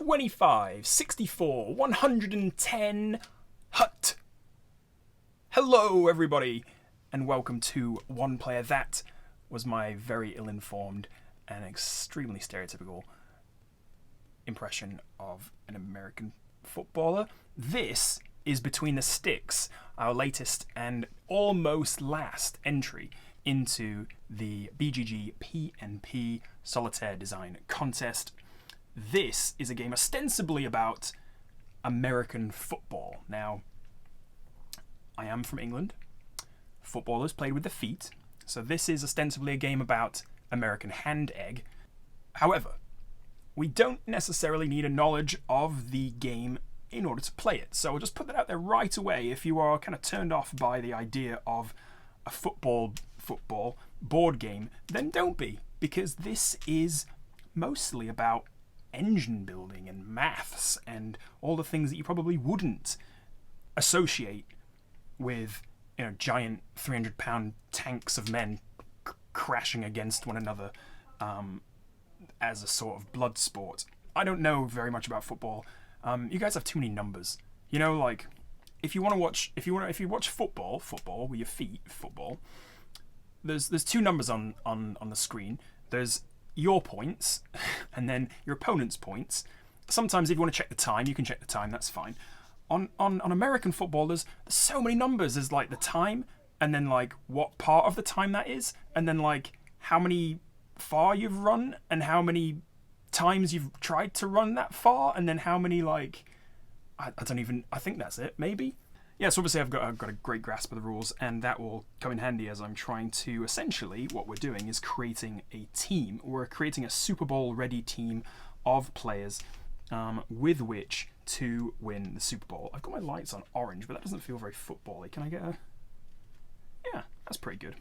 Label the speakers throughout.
Speaker 1: 25, 64, 110, hut. Hello everybody, and welcome to One Player. That was my very ill-informed and extremely stereotypical impression of an American footballer. This is Between the Sticks, our latest and almost last entry into the BGG PnP Solitaire Design Contest. This is a game ostensibly about American football. Now, I am from England. Football is played with the feet, so this is ostensibly a game about American hand egg. However, we don't necessarily need a knowledge of the game in order to play it. So I'll just put that out there right away. If you are kind of turned off by the idea of a football board game, then don't be, because this is mostly about engine building and maths and all the things that you probably wouldn't associate with, you know, giant 300-pound tanks of men crashing against one another as a sort of blood sport. I don't know very much about football. You guys have too many numbers. You know, like if you watch football with your feet, football. There's two numbers on the screen. There's your points, and then your opponent's points. Sometimes if you want to check the time, you can check the time, that's fine. On American football, there's so many numbers. There's like the time, and then like what part of the time that is, and then like how many far you've run, and how many times you've tried to run that far, and then how many, like, I think that's it, maybe? Yeah, so obviously I've got a great grasp of the rules, and that will come in handy as I'm trying to, essentially, what we're doing is creating a team. We're creating a Superbowl ready team of players with which to win the Super Bowl. I've got my lights on orange, but that doesn't feel very football-y. Can I get a... Yeah, that's pretty good.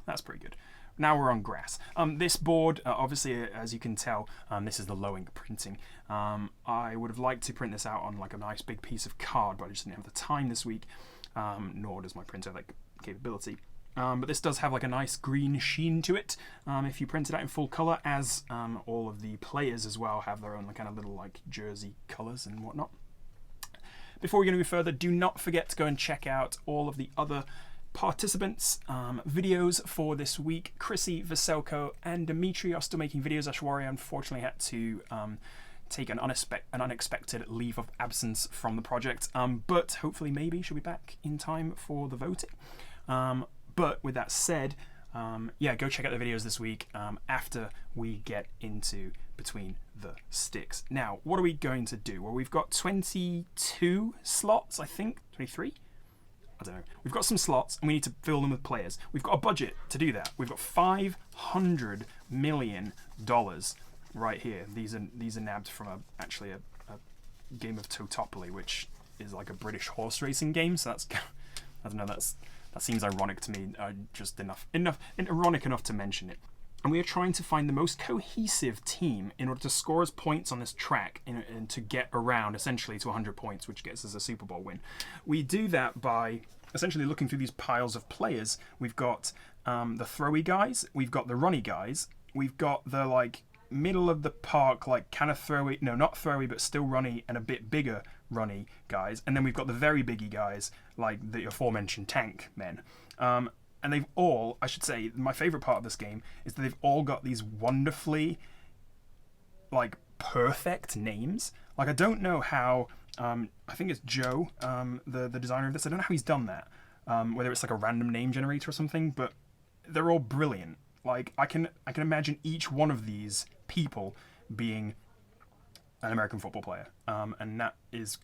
Speaker 1: That's pretty good. Now we're on grass. This board, obviously, as you can tell, this is the low ink printing. I would have liked to print this out on like a nice big piece of card, but I just didn't have the time this week, nor does my printer have that capability. But this does have like a nice green sheen to it if you print it out in full colour, as all of the players as well have their own kind of little like jersey colours and whatnot. Before we go any further, do not forget to go and check out all of the other participants' videos for this week. Chrissie, Veselko, and Dmitry are still making videos. Ashwari unfortunately had to take an unexpected leave of absence from the project, but hopefully maybe she'll be back in time for the voting. But with that said, yeah, go check out the videos this week after we get into Between the Sticks. Now, what are we going to do? Well, we've got 22 slots, I think, 23? I don't know. We've got some slots, and we need to fill them with players. We've got a budget to do that. We've got $500 million right here. These are nabbed from actually a game of Totopoly, which is like a British horse racing game. So that's, I don't know. That seems ironic to me. Just ironic enough to mention it. And we are trying to find the most cohesive team in order to score us points on this track and to get around essentially to 100 points, which gets us a Super Bowl win. We do that by essentially looking through these piles of players. We've got the throwy guys, we've got the runny guys, we've got the like middle of the park, like kind of throwy, no, not throwy, but still runny and a bit bigger runny guys. And then we've got the very biggy guys, like the aforementioned tank men. And they've all, I should say, my favourite part of this game is that they've all got these wonderfully, like, perfect names. Like, I don't know how, I think it's Joe, the designer of this, I don't know how he's done that. Whether it's like a random name generator or something, but they're all brilliant. Like, I can imagine each one of these people being an American football player. And that is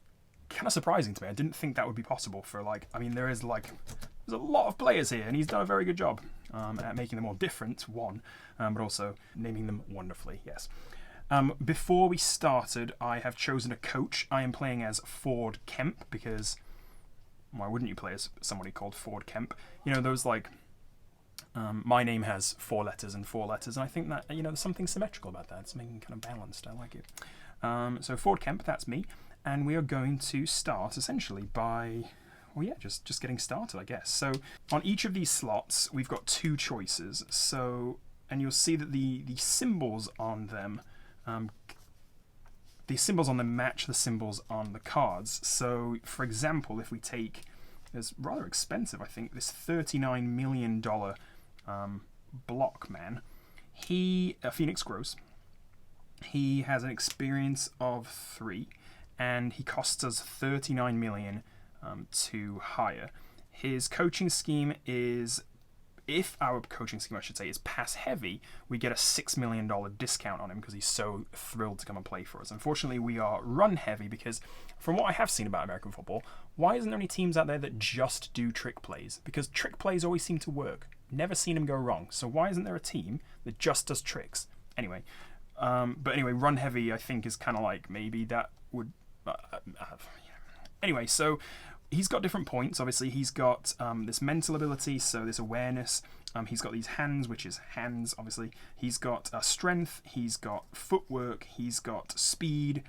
Speaker 1: kind of surprising to me. I didn't think that would be possible for, like, I mean, there's a lot of players here, and he's done a very good job at making them all different, but also naming them wonderfully, yes. Before we started, I have chosen a coach. I am playing as Ford Kemp, because why wouldn't you play as somebody called Ford Kemp? You know, those like, my name has 4 letters and 4 letters, and I think that, you know, there's something symmetrical about that. It's making kind of balanced. I like it. So Ford Kemp, that's me, and we are going to start essentially by... Well, yeah, just getting started, I guess. So on each of these slots, we've got 2 choices. So, and you'll see that the symbols on them the symbols on them match the symbols on the cards. So, for example, if we take, it's rather expensive, I think, this $39 million block man. Phoenix Gross. He has an experience of 3, and he costs us $39 million to hire. His coaching scheme is, if our coaching scheme, I should say, is pass heavy, we get a $6 million discount on him because he's so thrilled to come and play for us. Unfortunately, we are run heavy because, from what I have seen about American football, why isn't there any teams out there that just do trick plays? Because trick plays always seem to work. Never seen them go wrong. So why isn't there a team that just does tricks? Anyway, run heavy, I think, is kind of like maybe that would... Anyway, so he's got different points. Obviously, he's got this mental ability, so this awareness. He's got these hands, which is hands, obviously. He's got strength. He's got footwork. He's got speed,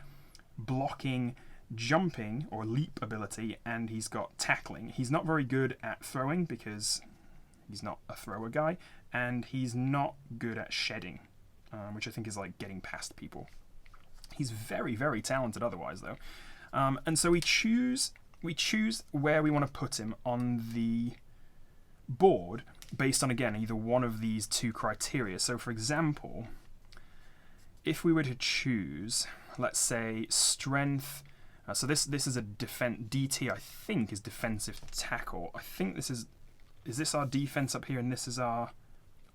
Speaker 1: blocking, jumping or leap ability, and he's got tackling. He's not very good at throwing because he's not a thrower guy, and he's not good at shedding, which I think is like getting past people. He's very, very talented otherwise, though. And so we choose where we want to put him on the board based on, again, either one of these two criteria. So, for example, if we were to choose, let's say, strength. So this is a DT, I think, is defensive tackle. I think this is this our defense up here, and this is our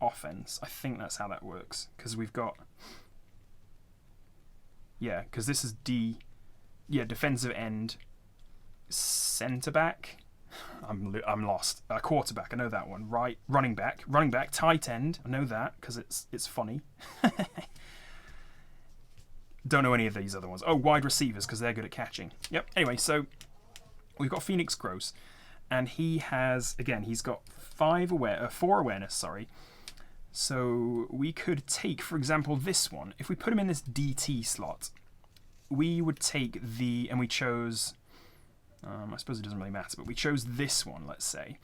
Speaker 1: offense? I think that's how that works, because we've got, because this is defensive end, centre back. I'm lost. Quarterback, I know that one. Right, running back, tight end. I know that because it's funny. Don't know any of these other ones. Oh, wide receivers, because they're good at catching. Yep. Anyway, so we've got Phoenix Gross, and he has, again, he's got 4 awareness. Sorry. So we could take, for example, this one. If we put him in this DT slot, we would take and we chose. I suppose it doesn't really matter, but we chose this one. Let's say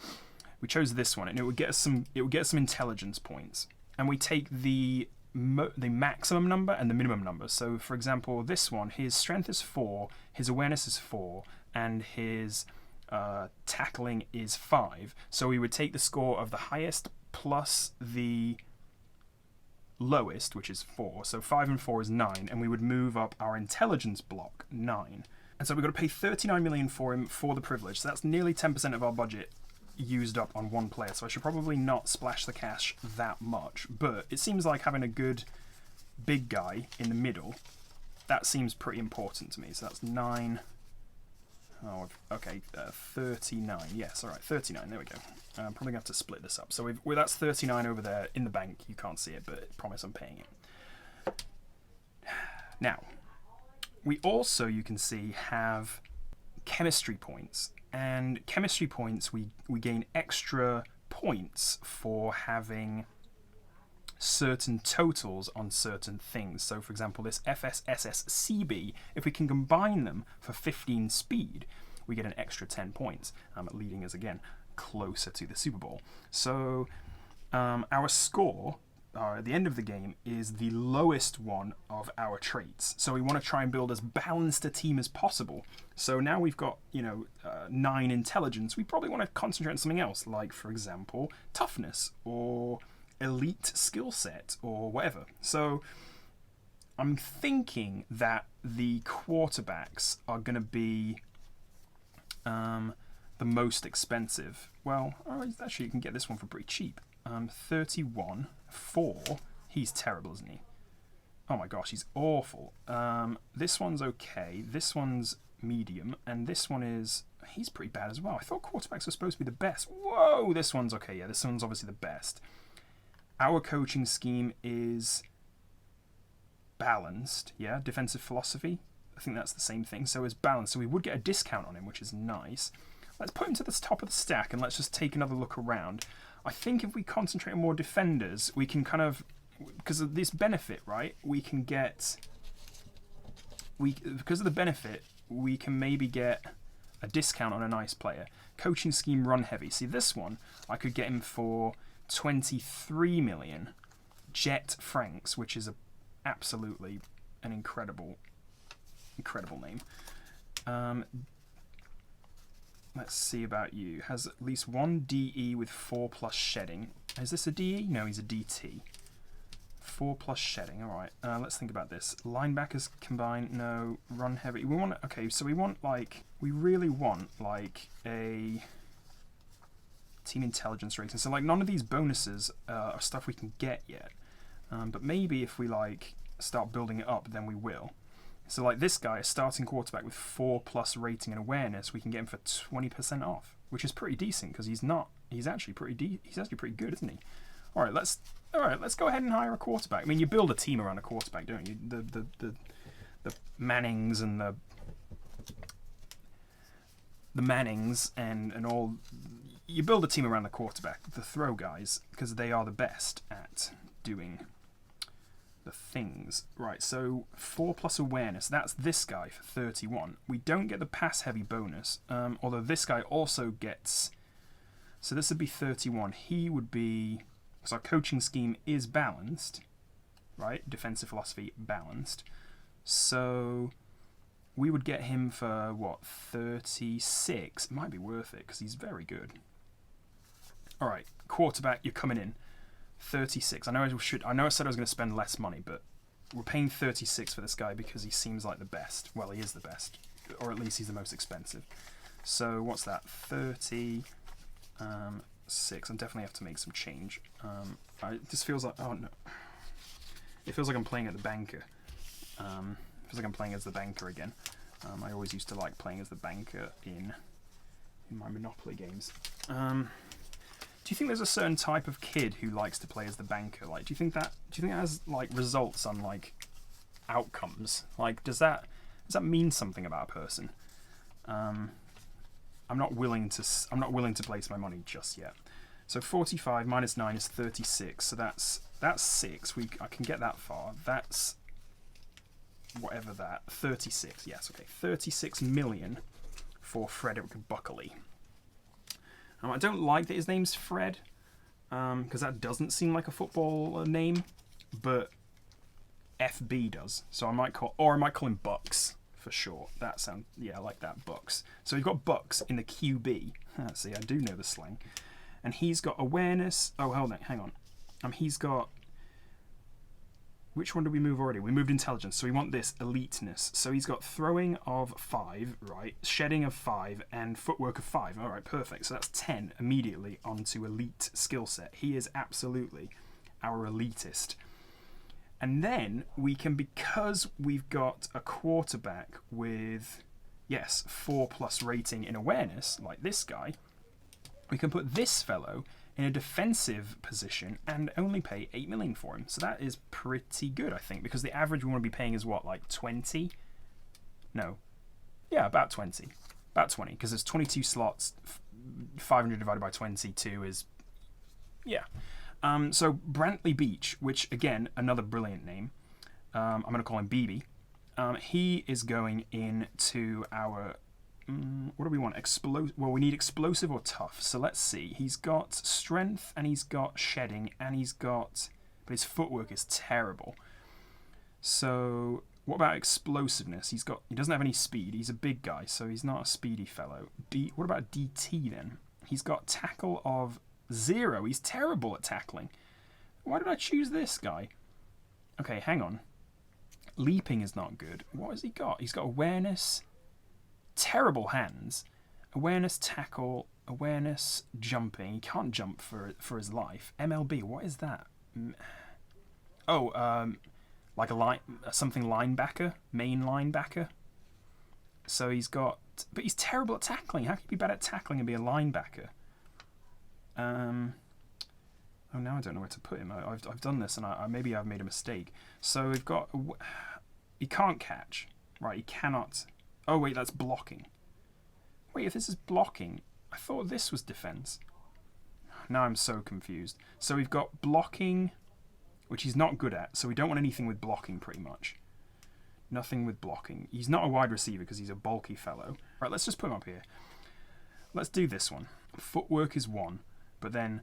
Speaker 1: we chose this one, and it would get us some intelligence points, and we take the maximum number and the minimum number. So, for example, this one, his strength is 4, his awareness is 4, and his tackling is 5. So we would take the score of the highest plus the lowest, which is 4. So 5 and 4 is 9, and we would move up our intelligence block 9. And so we've got to pay $39 million for him for the privilege. So that's nearly 10% of our budget used up on one player. So I should probably not splash the cash that much. But it seems like having a good big guy in the middle, that seems pretty important to me. So that's 9. Oh, okay, 39. Yes, all right, 39. There we go. I'm probably going to have to split this up. So that's 39 over there in the bank. You can't see it, but I promise I'm paying it. Now, we also, you can see, have chemistry points. And chemistry points, we gain extra points for having certain totals on certain things. So, for example, this FSSSCB, if we can combine them for 15 speed, we get an extra 10 points, leading us, again, closer to the Superbowl. So, our score at the end of the game is the lowest one of our traits. So we want to try and build as balanced a team as possible. So now we've got, 9 intelligence. We probably want to concentrate on something else, like, for example, toughness or elite skill set or whatever. So I'm thinking that the quarterbacks are going to be the most expensive. Well, actually, you can get this one for pretty cheap. 31, 4. He's terrible, isn't he? Oh my gosh, he's awful. This one's okay. This one's medium, and this one he's pretty bad as well. I thought quarterbacks were supposed to be the best. Whoa, this one's okay. Yeah, this one's obviously the best. Our coaching scheme is balanced. Yeah, defensive philosophy. I think that's the same thing. So it's balanced. So we would get a discount on him, which is nice. Let's put him to the top of the stack, and let's just take another look around. I think if we concentrate on more defenders, we can kind of, because of this benefit, right? We can get, because of the benefit, we can maybe get a discount on a nice player. Coaching scheme run heavy. See, this one, I could get him for 23 million Jet francs, which is absolutely an incredible Incredible name. Let's see about you. Has at least one DE with 4+ shedding. Is this a DE? No, he's a DT. 4+ shedding. All right. Let's think about this. Linebackers combined. No. Run heavy. We want. Okay, so we want like. We really want like a team intelligence rating. So like none of these bonuses are stuff we can get yet. But maybe if we like start building it up, then we will. So like this guy, a starting quarterback with 4+ rating and awareness, we can get him for 20% off, which is pretty decent because he's not. He's actually pretty good, isn't he? All right, let's go ahead and hire a quarterback. I mean, you build a team around a quarterback, don't you? The Mannings and the Mannings and all. You build a team around the quarterback, the throw guys, because they are the best at doing the things. Right, so 4+ awareness. That's this guy for 31. We don't get the pass heavy bonus, although this guy also gets. So this would be 31. He would be. So our coaching scheme is balanced, right? Defensive philosophy balanced. So we would get him for what, 36? It might be worth it because he's very good. All right, quarterback, you're coming in. 36. I know I said I was going to spend less money, but we're paying 36 for this guy because he seems like the best. Well, he is the best, or at least he's the most expensive. So what's that? 30. 6. I definitely have to make some change. This feels like it feels like I'm playing at the banker. It feels like I'm playing as the banker again. I always used to like playing as the banker in my Monopoly games. Do you think there's a certain type of kid who likes to play as the banker? Like, do you think that has like results on like outcomes? Like, does that mean something about a person? I'm not willing to place my money just yet. So 45 minus 9 is 36. So that's 6. I can get that far. That's whatever that 36. Yes, okay. 36 million for Frederick Buckley. I don't like that his name's Fred, because that doesn't seem like a football name, but FB does. So I might call him Bucks. For sure. That sounds, I like that, Bucks. So we've got Bucks in the QB. See, I do know the slang. And he's got awareness. Oh, hold on, hang on. He's got. Which one did we move already? We moved intelligence. So we want this eliteness. So he's got throwing of 5, right? Shedding of 5 and footwork of 5. All right, perfect. So that's 10 immediately onto elite skill set. He is absolutely our elitist. And then we can, because we've got a quarterback with, 4+ rating in awareness, like this guy, we can put this fellow in a defensive position and only pay 8 million for him. So that is pretty good, I think, because the average we want to be paying is what, like 20? No. Yeah, about 20. About 20, because there's 22 slots. 500 divided by 22 is, so Brantley Beach, which again, another brilliant name. I'm going to call him BB. He is going into our. What do we want? Well, we need explosive or tough. So let's see. He's got strength and he's got shedding and but his footwork is terrible. So what about explosiveness? He doesn't have any speed. He's a big guy, so he's not a speedy fellow. What about DT then? He's got tackle of 0. He's terrible at tackling. Why did I choose this guy? Okay, hang on. Leaping is not good. What has he got? He's got awareness, terrible hands, awareness, tackle, awareness, jumping. He can't jump for his life. MLB, what is that? Like something linebacker, main linebacker. So but he's terrible at tackling. How can you be bad at tackling and be a linebacker? Now I don't know where to put him. I've done this and maybe I've made a mistake. So we've got. He can't catch, right? He cannot. Oh wait, that's blocking. Wait, if this is blocking, I thought this was defense. Now I'm so confused. So we've got blocking, which he's not good at. So we don't want anything with blocking, pretty much. Nothing with blocking. He's not a wide receiver because he's a bulky fellow. Right, let's just put him up here. Let's do this one. Footwork is 1, but then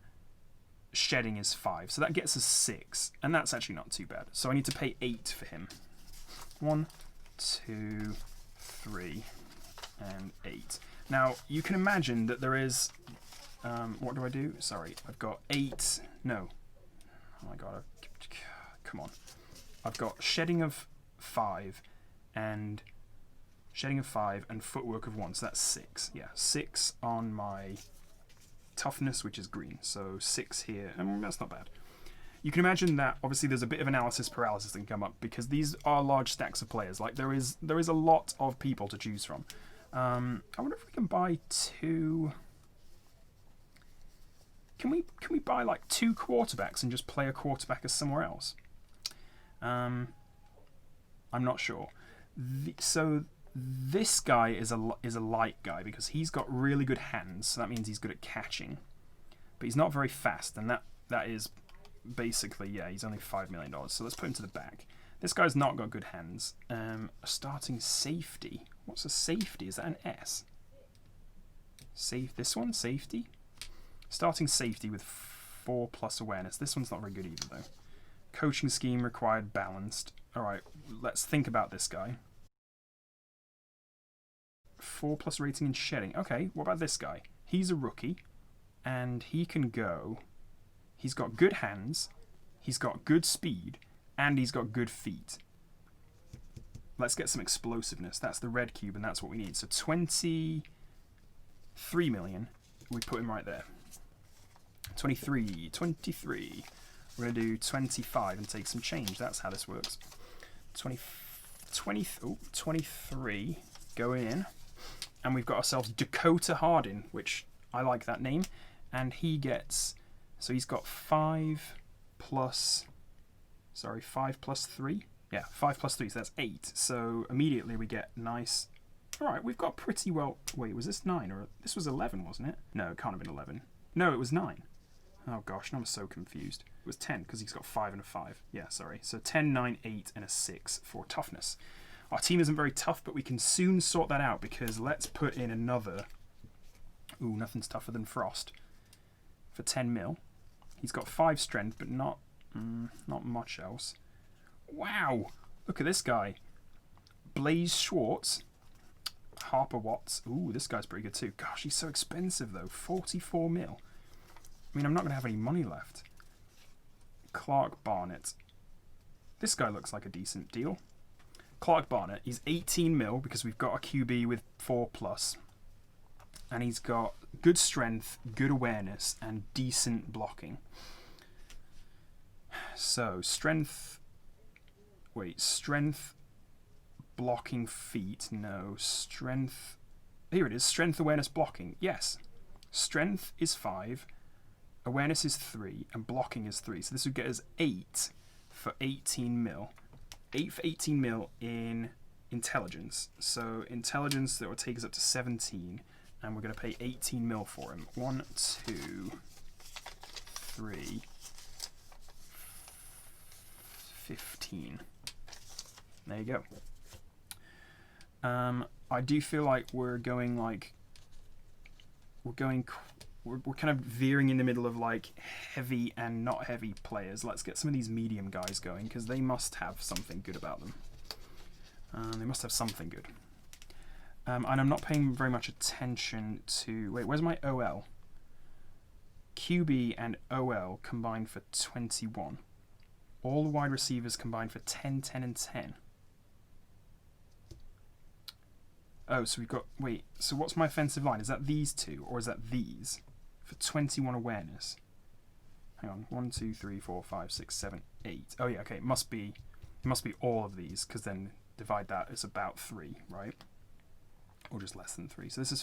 Speaker 1: shedding is 5. So that gets us 6, and that's actually not too bad. So I need to pay 8 for him. 1, 2, 3, and 8. Now, you can imagine that there is... what do I do? Sorry, I've got 8... No. Oh my god. Come on. I've got shedding of 5 and footwork of 1. So that's 6. Yeah, 6 on my toughness, which is green. So 6 here. That's not bad. You can imagine that obviously there's a bit of analysis paralysis that can come up because these are large stacks of players. Like there is a lot of people to choose from. I wonder if we can buy 2. Can we buy like 2 quarterbacks and just play a quarterback as somewhere else? I'm not sure. So this guy is a light guy because he's got really good hands. So that means he's good at catching, but he's not very fast, and that is basically, yeah, he's only $5 million. So let's put him to the back. This guy's not got good hands. Starting safety. What's a safety? Is that an S? This one, safety. Starting safety with 4+ awareness. This one's not very good either, though. Coaching scheme required balanced. All right, let's think about this guy. 4+ rating in shedding. Okay, what about this guy? He's a rookie, and he can go. He's got good hands, he's got good speed, and he's got good feet. Let's get some explosiveness. That's the red cube, and that's what we need. So 23 million. We put him right there. 23. We're going to do 25 and take some change. That's how this works. 23 going in. And we've got ourselves Dakota Hardin, which I like that name. And he gets... So he's got 5 plus 3? Yeah, 5 plus 3, so that's 8. So immediately we get nice... Alright, we've got pretty well... Wait, was this 9? Or this was 11, wasn't it? No, it can't have been 11. No, it was 9. Oh gosh, now I'm so confused. It was 10, because he's got 5 and a 5. Yeah, sorry. So 10, 9, 8, and a 6 for toughness. Our team isn't very tough, but we can soon sort that out, because let's put in another... Ooh, nothing's tougher than Frost. For 10 mil. He's got 5 strength, but not much else. Wow! Look at this guy. Blaze Schwartz. Harper Watts. Ooh, this guy's pretty good too. Gosh, he's so expensive though. 44 mil. I mean, I'm not going to have any money left. Clark Barnett. This guy looks like a decent deal. Clark Barnett. He's 18 mil because we've got a QB with 4+. And he's got good strength, good awareness, and decent blocking. So, strength... Wait, strength, blocking, feet. No, strength... Here it is, strength, awareness, blocking. Yes. Strength is 5, awareness is 3, and blocking is 3. So this would get us 8 for 18 mil. 8 for 18 mil in intelligence. So intelligence, that would take us up to 17. And we're going to pay 18 mil for him. 1, 2, 3, 15. There you go. I do feel like we're going like... We're kind of veering in the middle of like heavy and not heavy players. Let's get some of these medium guys going because they must have something good about them. They must have something good. And I'm not paying very much attention to... Wait, where's my OL? QB and OL combined for 21. All the wide receivers combined for 10, 10, and 10. Oh, so we've got... Wait, so what's my offensive line? Is that these two, or is that these? For 21 awareness. Hang on. 1, 2, 3, 4, 5, 6, 7, 8. Oh, yeah, okay. It must be all of these, because then divide that is about 3, right? Or just less than 3. So this is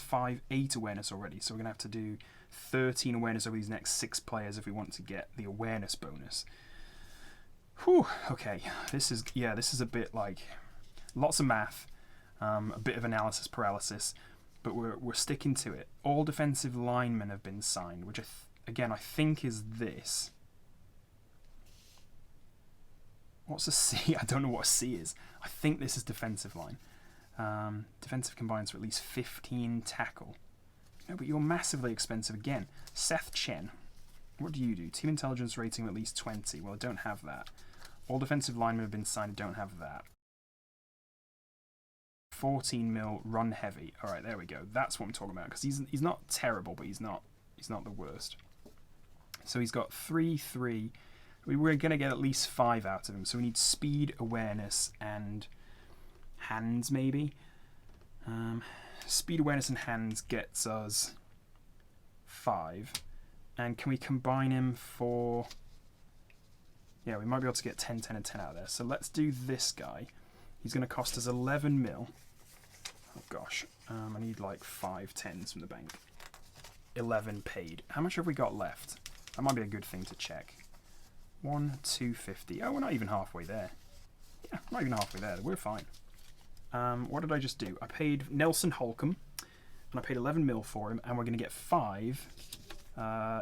Speaker 1: 8 awareness already. So we're going to have to do 13 awareness over these next 6 players if we want to get the awareness bonus. Whew, okay. This is a bit like lots of math, a bit of analysis paralysis, but we're sticking to it. All defensive linemen have been signed, which again I think is this. What's a C? I don't know what a C is. I think this is defensive line. Defensive combines for at least 15 tackle. No, but you're massively expensive again. Seth Chen. What do you do? Team intelligence rating of at least 20. Well, I don't have that. All defensive linemen have been signed. I don't have that. 14 mil, run heavy. All right, there we go. That's what I'm talking about, because he's not terrible, but he's not the worst. So he's got 3, 3. We're going to get at least 5 out of him. So we need speed, awareness, and hands, maybe. Speed, awareness, and hands gets us 5. And can we combine him for... Yeah, we might be able to get 10, 10, and 10 out of there. So let's do this guy. He's going to cost us 11 mil. Oh, gosh. I need like 5 10s from the bank. 11 paid. How much have we got left? That might be a good thing to check. 1, 250. Oh, we're not even halfway there. Yeah, not even halfway there. We're fine. What did I just do? I paid Nelson Holcomb, and I paid 11 mil for him, and we're going to get 5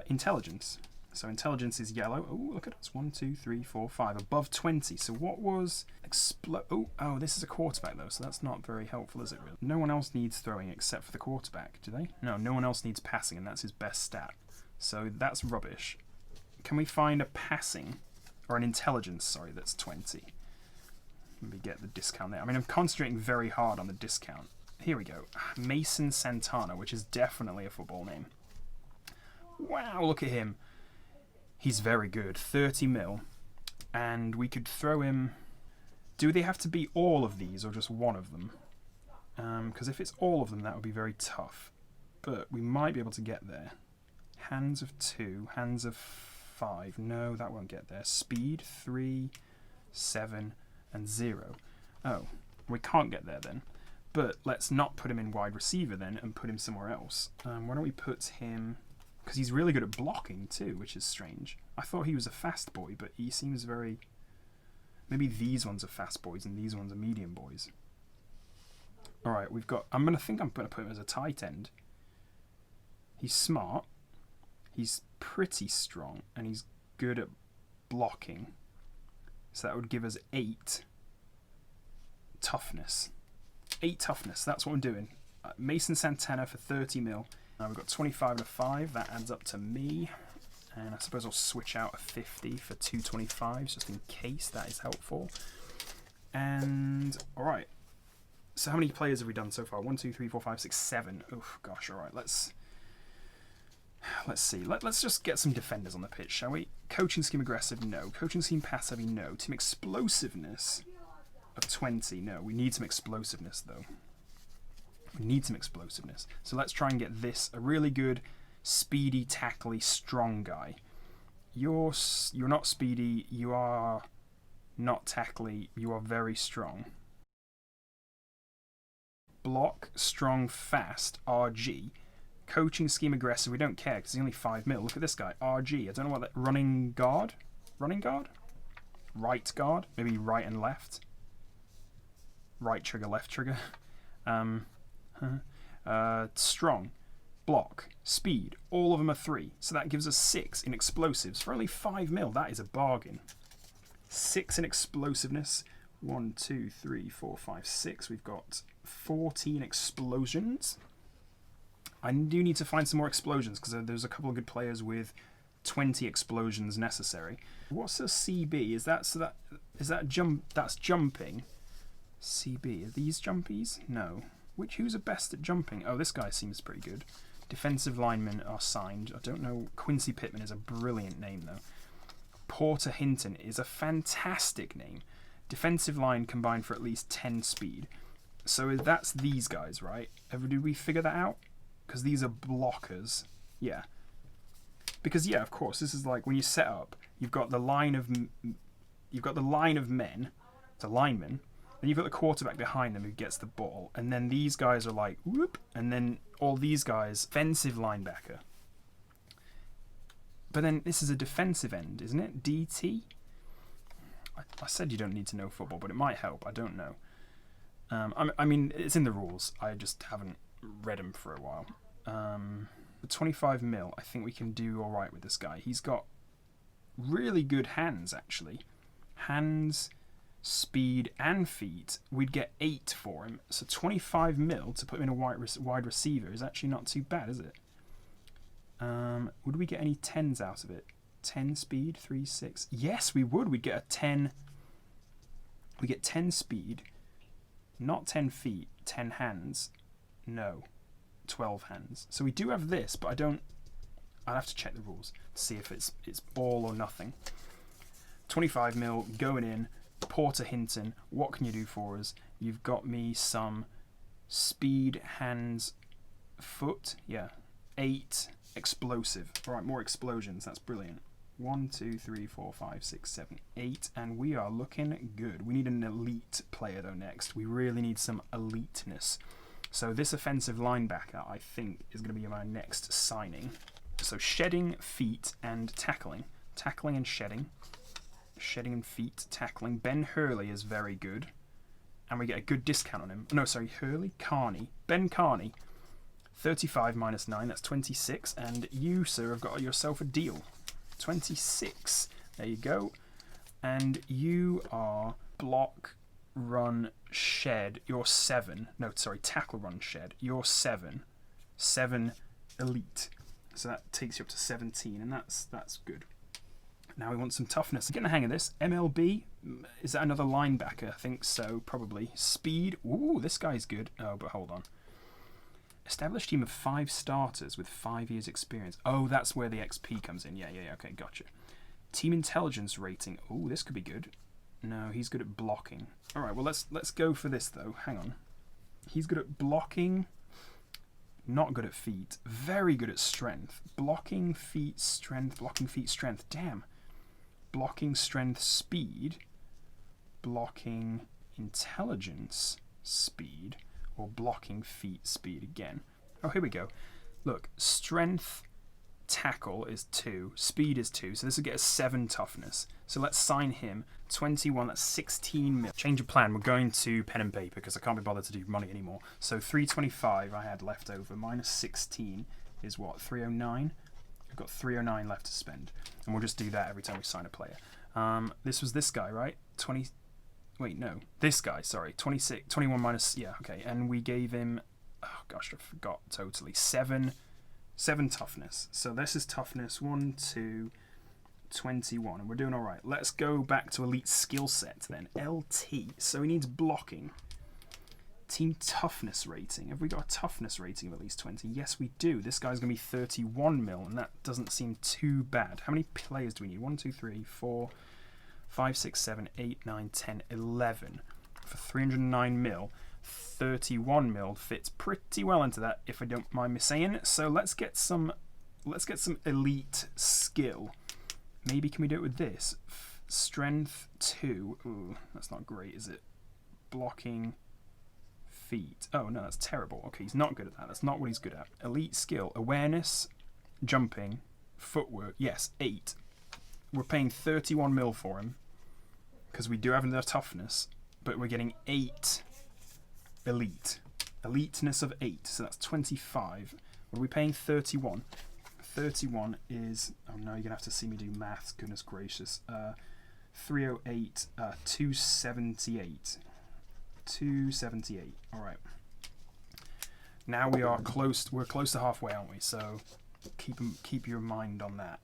Speaker 1: intelligence. So intelligence is yellow. Oh, look at us. 1, 2, 3, 4, 5. Above 20. So what was... Oh, this is a quarterback, though, so that's not very helpful, is it, really? No one else needs throwing except for the quarterback, do they? No one else needs passing, and that's his best stat. So that's rubbish. Can we find a passing, or an intelligence, sorry, that's 20? Maybe get the discount there. I mean, I'm concentrating very hard on the discount. Here we go. Mason Santana, which is definitely a football name. Wow, look at him. He's very good. 30 mil. And we could throw him... Do they have to be all of these, or just one of them? Because if it's all of them, that would be very tough. But we might be able to get there. Hands of 2, hands of 5. No, that won't get there. Speed 3, 7, and 0. Oh, we can't get there then. But let's not put him in wide receiver then and put him somewhere else. Why don't we put him... Because he's really good at blocking too, which is strange. I thought he was a fast boy, but he seems very... Maybe these ones are fast boys and these ones are medium boys. Alright, we've got... I'm going to put him as a tight end. He's smart. He's pretty strong. And he's good at blocking. So that would give us 8 toughness. 8 toughness, that's what I'm doing. Mason Santana for 30 mil. We've got 25 to 5, that adds up to me. And I suppose I'll switch out a 50 for 225s just in case that is helpful. And, alright. So how many players have we done so far? 1, 2, 3, 4, 5, 6, 7. Oh gosh, alright, let's see. Let's just get some defenders on the pitch, shall we? Coaching scheme aggressive, no. Coaching scheme pass heavy, no. Team explosiveness of 20, no. We need some explosiveness, though. We need some explosiveness. So let's try and get this, a really good, speedy, tackly, strong guy. You're not speedy, you are not tackly, you are very strong. Block, strong, fast, RG. Coaching scheme aggressive, we don't care because he's only 5 mil. Look at this guy, RG. I don't know what that... Running guard? Running guard? Right guard? Maybe right and left? Right trigger, left trigger. Strong, block, speed, all of them are 3. So that gives us 6 in explosives for only 5 mil. That is a bargain. 6 in explosiveness. 1, 2, 3, 4, 5, 6. We've got 14 explosions. I do need to find some more explosions because there's a couple of good players with 20 explosions necessary. What's a CB? That's jumping. CB, are these jumpies? No. Who's the best at jumping? Oh, this guy seems pretty good. Defensive linemen are signed. I don't know. Quincy Pittman is a brilliant name, though. Porter Hinton is a fantastic name. Defensive line combined for at least 10 speed. So that's these guys, right? Did we figure that out? Because these are blockers. Yeah. Because, yeah, of course, this is like when you set up, you've got the line of men, the linemen, then you've got the quarterback behind them who gets the ball, and then these guys are like, whoop, and then all these guys, offensive linebacker. But then this is a defensive end, isn't it? DT? I said you don't need to know football, but it might help. I don't know. I mean, it's in the rules. I just haven't read them for a while. 25 mil, I think we can do all right with this guy. He's got really good hands, actually. Hands, speed, and feet. We'd get 8 for him. So 25 mil to put him in a wide receiver is actually not too bad, is it? Would we get any 10s out of it? 10 speed, 3, 6. Yes, we would. We'd get a 10. We get 10 speed, not 10 feet. 10 hands? No. 12 hands. So we do have this, but I'll have to check the rules to see if it's all or nothing. 25 mil going in. Porter Hinton, what can you do for us? You've got me some speed, hands, foot. Yeah. 8 explosive. Alright, more explosions. That's brilliant. 1, 2, 3, 4, 5, 6, 7, 8. And we are looking good. We need an elite player, though, next. We really need some eliteness. So this offensive linebacker, I think, is going to be my next signing. So shedding, feet, and tackling. Tackling and shedding. Shedding and feet, tackling. Ben Hurley is very good. And we get a good discount on him. No, sorry, Hurley? Carney. Ben Carney. 35 minus 9, that's 26. And you, sir, have got yourself a deal. 26. There you go. And you are block, run, shed. You're 7. No, sorry, tackle, run, shed. You're 7. 7 elite. So that takes you up to 17, and that's good. Now we want some toughness. Getting the hang of this. MLB, is that another linebacker? I think so, probably. Speed. Ooh, this guy's good. Oh, but hold on. Established team of 5 starters with 5 years experience. Oh, that's where the XP comes in. Yeah, okay, gotcha. Team intelligence rating. Ooh, this could be good. No, he's good at blocking. All right, well, let's go for this, though. Hang on. He's good at blocking. Not good at feet. Very good at strength. Blocking, feet, strength. Blocking, feet, strength. Damn. Blocking, strength, speed. Blocking, intelligence, speed. Or blocking, feet, speed again. Oh, here we go. Look, strength, tackle is 2. Speed is 2. So this will get us 7 toughness. So let's sign him. 21, that's 16 mil. Change of plan. We're going to pen and paper because I can't be bothered to do money anymore. So 325 I had left over. Minus 16 is what? 309? We've got 309 left to spend. And we'll just do that every time we sign a player. This was this guy, right? 20... Wait, no. This guy, sorry. 26, 21 minus... Yeah, okay. And we gave him... Oh, gosh, I forgot totally. 7 toughness. So this is toughness. 1, 2... 21, and we're doing all right. Let's go back to elite skill set then. LT. So he needs blocking. Team toughness rating. Have we got a toughness rating of at least 20? Yes, we do. This guy's going to be 31 mil, and that doesn't seem too bad. How many players do we need? 1, 2, 3, 4, 5, 6, 7, 8, 9, 10, 11. For 309 mil, 31 mil fits pretty well into that, if I don't mind me saying. So let's get some elite skill. Maybe can we do it with this? Strength 2. Ooh, that's not great, is it? Blocking, feet. Oh, no, that's terrible. Okay, he's not good at that. That's not what he's good at. Elite skill. Awareness, jumping, footwork. Yes, 8. We're paying 31 mil for him because we do have enough toughness, but we're getting 8 elite. Eliteness of 8, so that's 25. What are we paying? 31. 31 is, oh no, you're going to have to see me do maths, goodness gracious. 308, 278. 278, alright. Now we're close to halfway, aren't we? So keep your mind on that.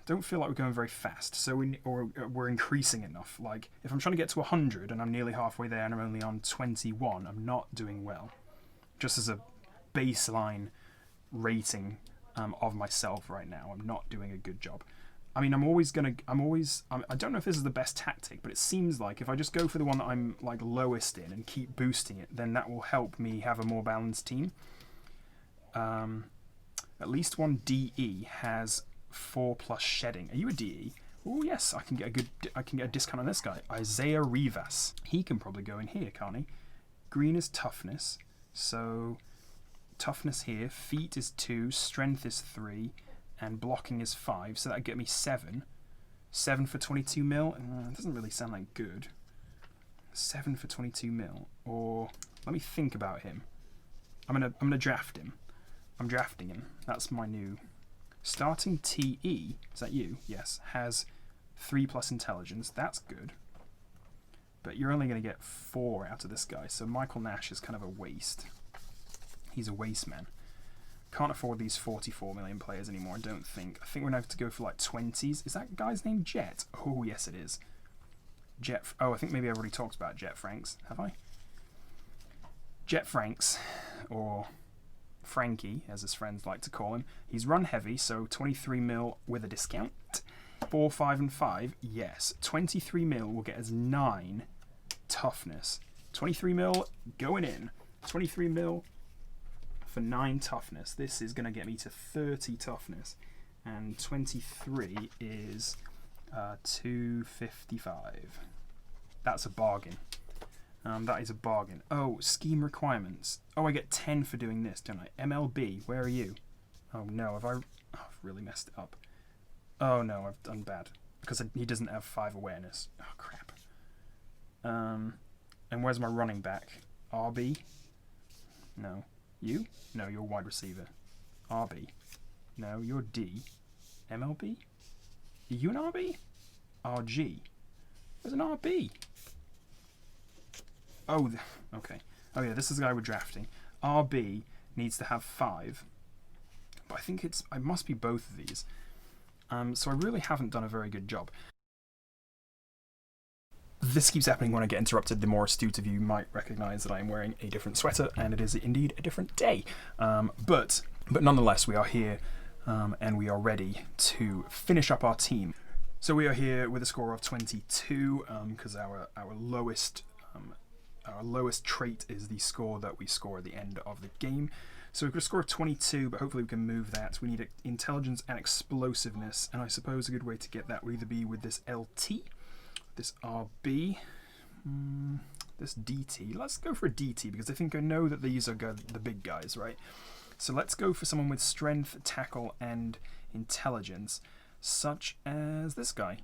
Speaker 1: Don't feel like we're going very fast, so we're increasing enough. Like, if I'm trying to get to 100 and I'm nearly halfway there and I'm only on 21, I'm not doing well. Just as a baseline rating of myself right now, I'm not doing a good job. I mean, I don't know if this is the best tactic, but it seems like if I just go for the one that I'm like lowest in and keep boosting it, then that will help me have a more balanced team. At least one DE has 4+ shedding. Are you a DE? Oh yes, I can get a discount on this guy. Isaiah Rivas. He can probably go in here, can't he? Green is toughness, so toughness here. Feet is 2, strength is 3, and blocking is 5. So that'd get me 7. 7 for 22 mil. It doesn't really sound like good. 7 for 22 mil. Or let me think about him. I'm gonna draft him. I'm drafting him. That's my new starting TE. Is that you? Yes. Has 3+ intelligence. That's good. But you're only going to get 4 out of this guy. So Michael Nash is kind of a waste. He's a waste man. Can't afford these 44 million players anymore, I don't think. I think we're going to have to go for like 20s. Is that guy's name Jet? Oh, yes it is. Jet. Oh, I think maybe I already talked about Jet Franks. Have I? Jet Franks, or Frankie, as his friends like to call him. He's run heavy, so 23 mil with a discount. 4, 5, and 5, yes. 23 mil will get us 9 toughness. 23 mil going in. 23 mil for 9 toughness. This is going to get me to 30 toughness. And 23 is 255. That's a bargain. That is a bargain. Oh, scheme requirements. Oh, I get 10 for doing this, don't I? MLB, where are you? Oh no, I've really messed it up. Oh no, I've done bad. Because he doesn't have 5 awareness. Oh crap. And where's my running back? RB? No. You? No, you're wide receiver. RB? No, you're D. MLB? Are you an RB? RG? There's an RB. Oh, okay. Oh yeah, this is the guy we're drafting. RB needs to have 5. But I think it must be both of these. So I really haven't done a very good job. This keeps happening when I get interrupted. The more astute of you might recognise that I am wearing a different sweater, and it is indeed a different day. But nonetheless, we are here, and we are ready to finish up our team. So we are here with a score of 22, because our lowest trait is the score that we score at the end of the game. So we've got a score of 22, but hopefully we can move that. We need intelligence and explosiveness, and I suppose a good way to get that will either be with this LT, this RB, this DT. Let's go for a DT, because I think I know that these are the big guys, right? So let's go for someone with strength, tackle, and intelligence, such as this guy.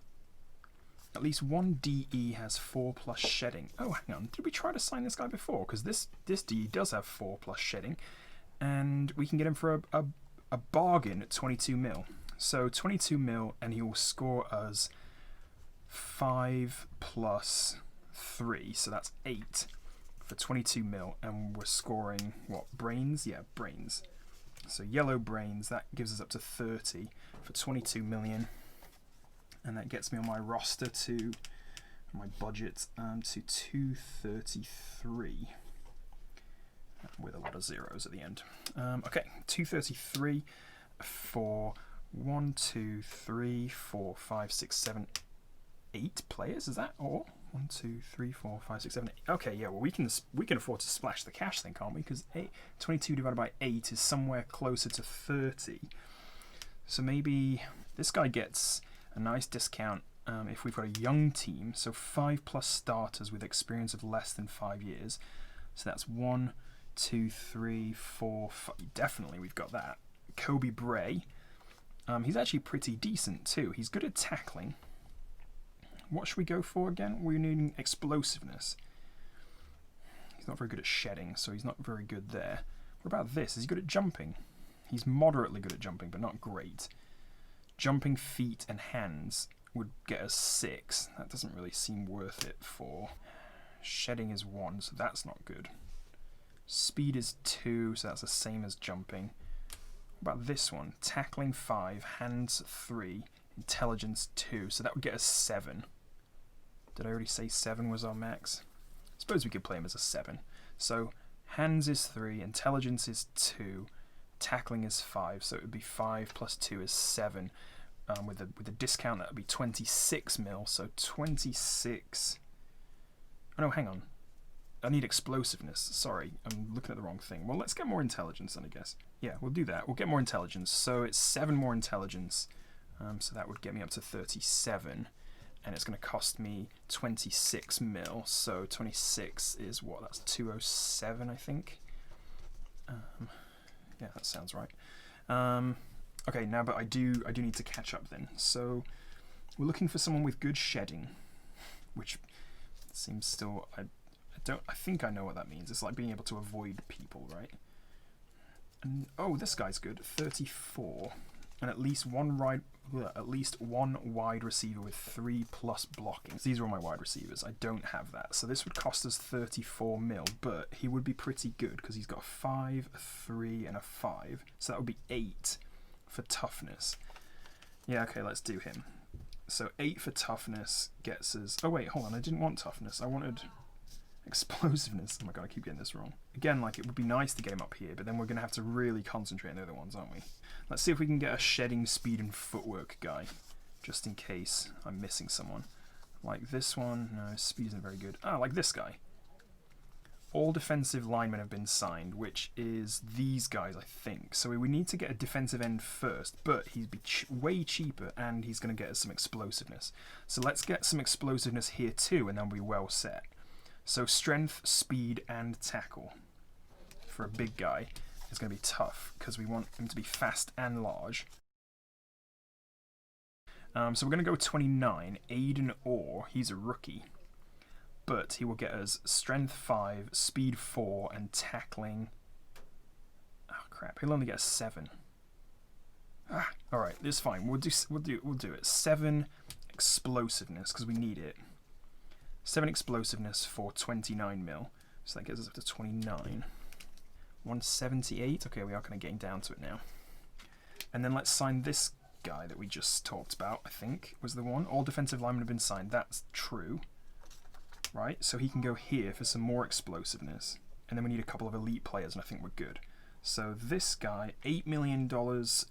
Speaker 1: At least one DE has 4+ shedding. Oh, hang on. Did we try to sign this guy before? Because this DE does have 4+ shedding. And we can get him for a bargain at 22 mil. So 22 mil, and he will score us 5 + 3. So that's 8 for 22 mil. And we're scoring, what, brains? Yeah, brains. So yellow brains, that gives us up to 30 for 22 million. And that gets me on my roster to my budget to 233 with a lot of zeros at the end. Okay, 233 for 1, 2, 3, 4, 5, 6, 7, 8 players. Is that all? 1, 2, 3, 4, 5, 6, 7, 8. Okay, yeah. Well, we can afford to splash the cash then, can't we? Because 22 divided by 8 is somewhere closer to 30. So maybe this guy gets a nice discount if we've got a young team, so 5+ starters with experience of less than 5 years. So that's 1, 2, 3, 4, 5. Definitely we've got that. Kobe Bray. He's actually pretty decent too. He's good at tackling. What should we go for again? We're needing explosiveness. He's not very good at shedding, so he's not very good there. What about this? Is he good at jumping? He's moderately good at jumping, but not great. Jumping, feet, and hands would get us 6. That doesn't really seem worth it for... Shedding is 1, so that's not good. Speed is 2, so that's the same as jumping. What about this one? Tackling 5, hands 3, intelligence 2, so that would get us 7. Did I already say 7 was our max? I suppose we could play him as a 7. So hands is 3, intelligence is 2, tackling is 5, so it would be 5 + 2 is 7. With a discount, that would be 26 mil, so 26... Oh no, hang on. I need explosiveness. Sorry, I'm looking at the wrong thing. Well, let's get more intelligence then, I guess. Yeah, we'll do that. We'll get more intelligence. So it's 7 more intelligence. So that would get me up to 37. And it's going to cost me 26 mil. So 26 is what? That's 207, I think. Yeah, that sounds right. Okay, now, but I do need to catch up then. So we're looking for someone with good shedding, which seems still... I think I know what that means. It's like being able to avoid people, right? And oh, this guy's good. 34, and at least one wide receiver with 3+ blocking. These are all my wide receivers. I don't have that, so this would cost us 34 mil. But he would be pretty good because he's got a 5, a 3, and a 5. So that would be 8 for toughness. Yeah, okay, let's do him. So 8 for toughness gets us... Oh wait, hold on. I didn't want toughness. I wanted Explosiveness. Oh my god, I keep getting this wrong. Again, like, it would be nice to get him up here, but then we're going to have to really concentrate on the other ones, aren't we? Let's see if we can get a shedding, speed, and footwork guy, just in case I'm missing someone. Like this one. No, speed isn't very good. Ah, like this guy. All defensive linemen have been signed, which is these guys, I think. So we need to get a defensive end first, but he'd be way cheaper, and he's going to get us some explosiveness. So let's get some explosiveness here too, and then we'll be well set. So strength, speed, and tackle for a big guy is going to be tough, because we want him to be fast and large. So we're going to go 29. Aiden Orr, he's a rookie. But he will get us strength 5, speed 4, and tackling. Oh crap! He'll only get a 7. Ah, all right, it's fine. We'll do it. 7 explosiveness because we need it. 7 explosiveness for 29 mil. So that gets us up to 29. 178. Okay, we are kind of getting down to it now. And then let's sign this guy that we just talked about. I think was the one. All defensive linemen have been signed. That's true. Right, so he can go here for some more explosiveness. And then we need a couple of elite players, and I think we're good. So this guy, $8 million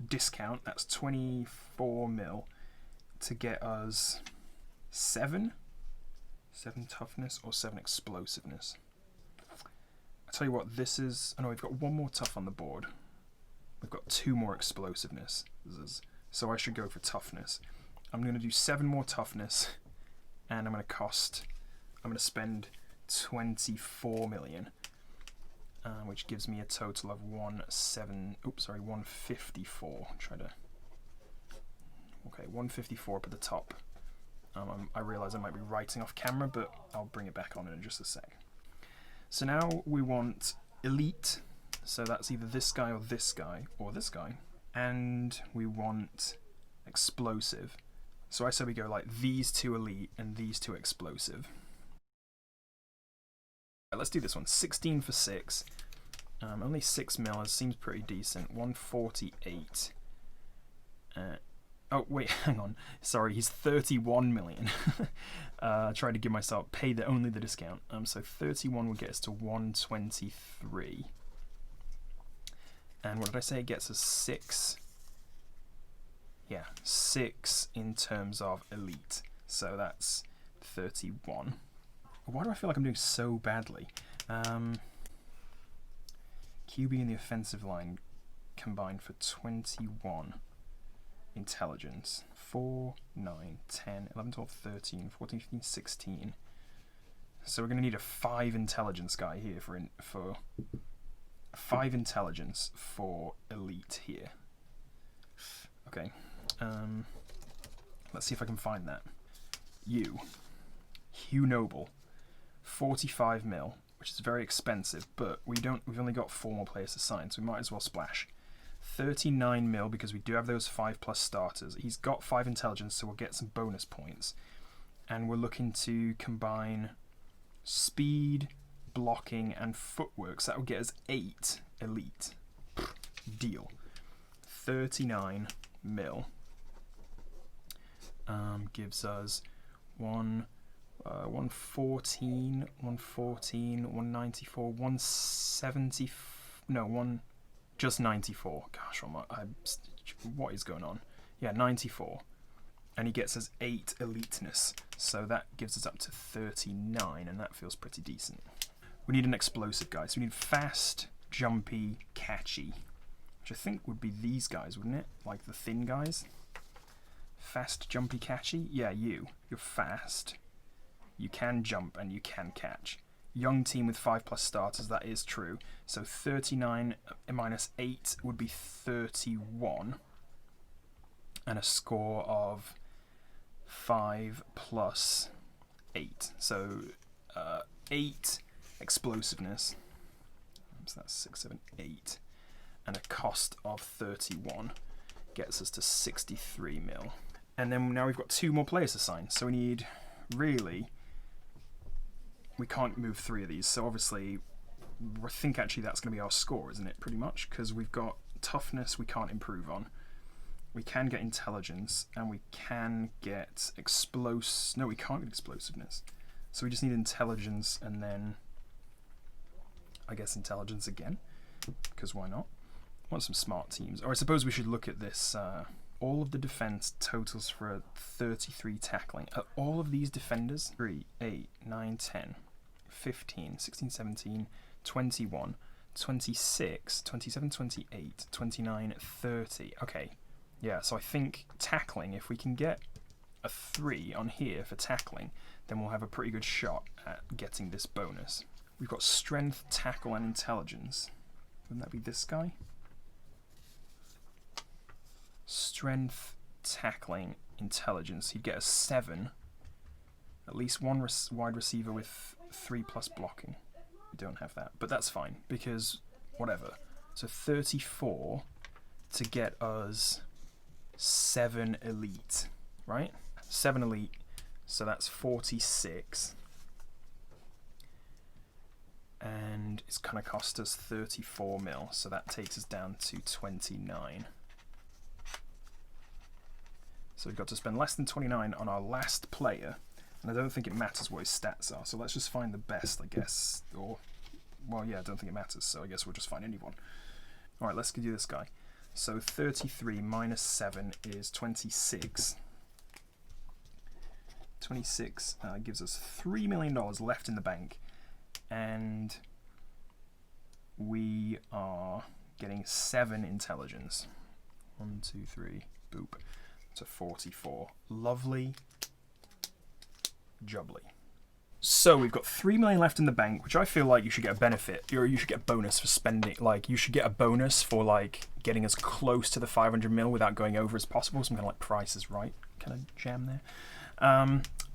Speaker 1: discount, that's 24 mil, to get us 7 toughness or 7 explosiveness. I tell you what, this is... Oh no, we've got 1 more tough on the board. We've got 2 more explosiveness. So I should go for toughness. I'm going to do 7 more toughness, and I'm going to spend 24 million, which gives me a total of 154. Okay, 154 up at the top. I realise I might be writing off camera, but I'll bring it back on in just a sec. So now we want elite, so that's either this guy or this guy, or this guy, and we want explosive. So I say we go like these 2 elite and these 2 explosive. Let's do this one. 16 for 6. Only 6 mil. Seems pretty decent. 148. Oh wait, hang on. Sorry, he's 31 million. Tried to give myself only the discount. So 31 would get us to 123. And what did I say? It gets us 6. Yeah, 6 in terms of elite. So that's 31. Why do I feel like I'm doing so badly? QB and the offensive line combined for 21 intelligence. 4, 9, 10, 11, 12, 13, 14, 15, 16. So we're going to need a 5 intelligence guy here for 5 intelligence for elite here. Okay. Let's see if I can find that. Hugh Noble. 45 mil, which is very expensive, but we've only got 4 more players to sign, so we might as well splash. 39 mil because we do have those 5+ starters. He's got 5 intelligence, so we'll get some bonus points. And we're looking to combine speed, blocking, and footwork, so that will get us 8 elite. Deal. 39 mil gives us 114, 194, 170, no, just 94. Gosh, what is going on? Yeah, 94. And he gets us 8 eliteness, so that gives us up to 39, and that feels pretty decent. We need an explosive guy, so we need fast, jumpy, catchy, which I think would be these guys, wouldn't it? Like the thin guys. Fast, jumpy, catchy? Yeah, you're fast. You can jump and you can catch. Young team with 5+ starters, that is true. So 39 minus 8 would be 31. And a score of 5 plus 8. So 8 explosiveness. So that's 6, 7, 8. And a cost of 31 gets us to 63 mil. And then now we've got 2 more players to sign. So we need, really, we can't move 3 of these. So obviously, I think actually that's going to be our score, isn't it? Pretty much, because we've got toughness we can't improve on. We can get intelligence, and we can get no, we can't get explosiveness. So we just need intelligence and then, I guess, intelligence again, because why not? I want some smart teams. Or I suppose we should look at this. All of the defense totals for a 33 tackling. Are all of these defenders? 3, 8, 9, 10, 15, 16, 17, 21, 26, 27, 28, 29, 30. Okay, yeah, so I think tackling, if we can get a 3 on here for tackling, then we'll have a pretty good shot at getting this bonus. We've got strength, tackle, and intelligence. Wouldn't that be this guy? Strength, tackling, intelligence. He'd get a 7. At least one wide receiver with 3+ blocking. We don't have that, but that's fine because whatever. So 34 to get us 7 elite, right? 7 elite, so that's 46. And it's going to cost us 34 mil, so that takes us down to 29. So we've got to spend less than 29 on our last player, and I don't think it matters what his stats are, so let's just find the best, I guess. Or, well, yeah, I don't think it matters, so I guess we'll just find anyone. Alright, let's do this guy. So 33 minus 7 is 26. 26 gives us $3 million left in the bank, and we are getting 7 intelligence. 1, 2, 3, boop. To 44. Lovely. Jubbly. So we've got 3 million left in the bank, which I feel like you should get a benefit, or you should get a bonus for spending. Like, you should get a bonus for like getting as close to the 500 mil without going over as possible. Some kind of like Price is Right kind of jam there.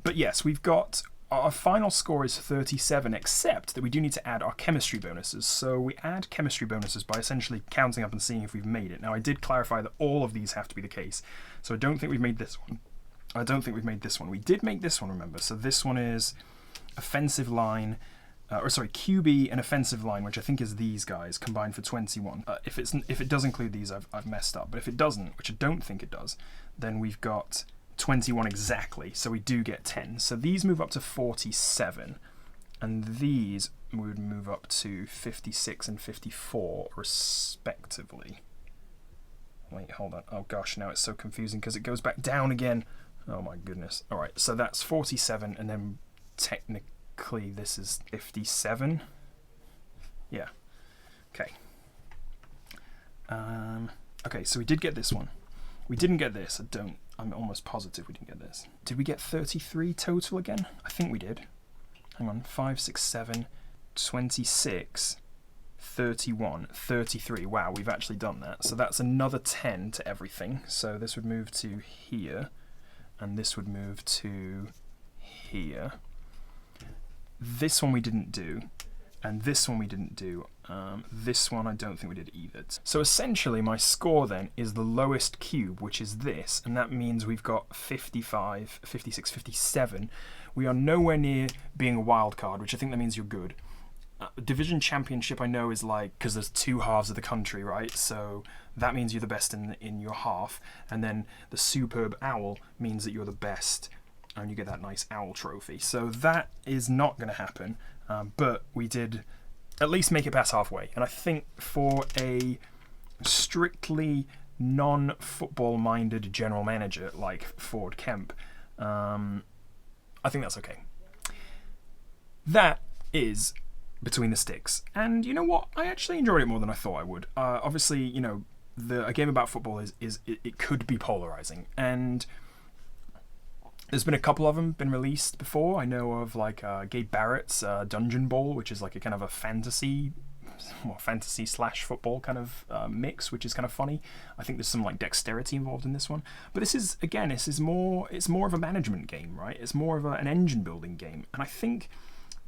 Speaker 1: But yes, we've got our final score is 37, except that we do need to add our chemistry bonuses. So we add chemistry bonuses by essentially counting up and seeing if we've made it. Now I did clarify that all of these have to be the case. So I don't think we've made this one. I don't think we've made this one. We did make this one, remember. So this one is offensive line, QB and offensive line, which I think is these guys combined for 21. If it does include these, I've messed up. But if it doesn't, which I don't think it does, then we've got 21 exactly, so we do get 10. So these move up to 47, and these would move up to 56 and 54 respectively. Wait, hold on. Oh gosh, now it's so confusing because it goes back down again. Oh my goodness. Alright, so that's 47, and then technically this is 57. Yeah. Okay. Okay, so we did get this one. We didn't get this. I'm almost positive we didn't get this. Did we get 33 total again? I think we did. Hang on. 5, 6, 7, 26, 31, 33. Wow, we've actually done that. So that's another 10 to everything. So this would move to here, and this would move to here. This one we didn't do, and this one we didn't do. This one I don't think we did either. So essentially my score then is the lowest cube, which is this, and that means we've got 55, 56, 57. We are nowhere near being a wild card, which I think that means you're good. Division championship I know is like, because there's 2 halves of the country, right? So that means you're the best in your half, and then the superb owl means that you're the best, and you get that nice owl trophy. So that is not going to happen, but we did at least make it past halfway. And I think for a strictly non-football minded general manager like Ford Kemp, I think that's okay. That is Between the Sticks. And you know what? I actually enjoyed it more than I thought I would. Obviously, you know, a game about football it could be polarizing. And there's been a couple of them been released before. I know of like Gabe Barrett's Dungeon Bowl, which is like a kind of a fantasy / football kind of mix, which is kind of funny. I think there's some like dexterity involved in this one. But this is more of a management game, right? It's more of an engine building game. And I think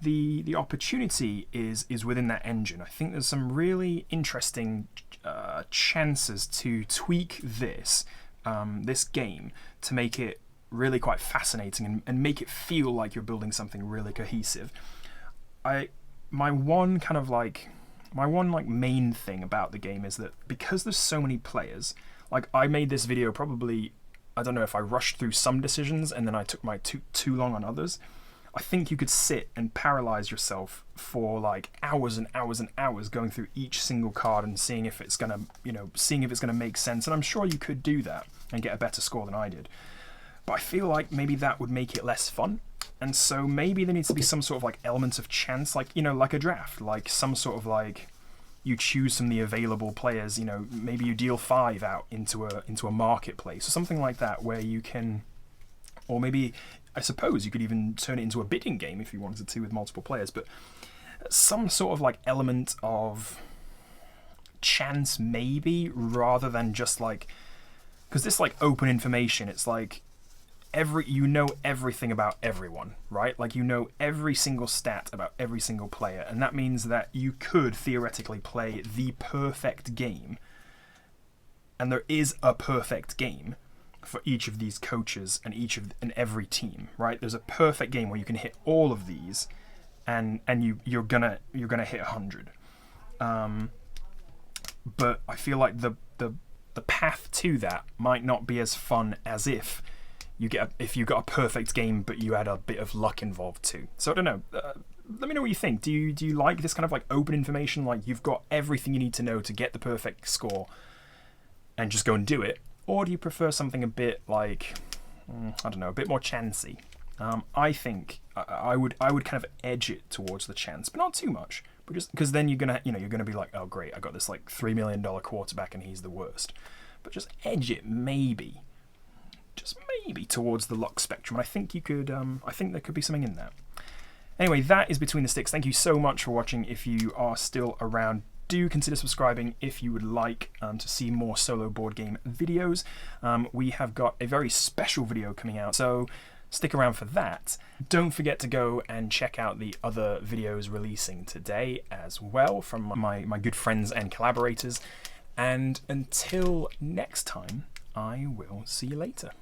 Speaker 1: the opportunity is within that engine. I think there's some really interesting chances to tweak this game to make it really quite fascinating and make it feel like you're building something really cohesive. My one main thing about the game is that because there's so many players, like I made this video probably, I don't know if I rushed through some decisions and then I took my too long on others. I think you could sit and paralyze yourself for like hours and hours and hours going through each single card and seeing if it's gonna, seeing if it's gonna make sense. And I'm sure you could do that and get a better score than I did. But I feel like maybe that would make it less fun. And so maybe there needs to be some sort of like element of chance, like, like a draft, like some sort of like you choose from the available players, maybe you deal 5 out into a marketplace or something like that where you can, or maybe I suppose you could even turn it into a bidding game if you wanted to with multiple players, but some sort of like element of chance maybe, rather than just like, because this like open information, it's like everything about everyone, right? Like every single stat about every single player, and that means that you could theoretically play the perfect game, and there is a perfect game for each of these coaches and every team, right? There's a perfect game where you can hit all of these, and you're gonna hit 100. But I feel like the path to that might not be as fun as if you got a perfect game, but you had a bit of luck involved too. So I don't know. Let me know what you think. Do you like this kind of like open information, like you've got everything you need to know to get the perfect score, and just go and do it? Or do you prefer something a bit like, I don't know, a bit more chancy? I think I would kind of edge it towards the chance, but not too much, because then you're gonna be like, oh great, I got this like $3 million quarterback and he's the worst. But just edge it maybe, just maybe towards the luck spectrum. And I think you could, I think there could be something in that. Anyway, that is Between the Sticks. Thank you so much for watching. If you are still around, do consider subscribing if you would like to see more solo board game videos. We have got a very special video coming out, so stick around for that. Don't forget to go and check out the other videos releasing today as well from my good friends and collaborators. And until next time, I will see you later.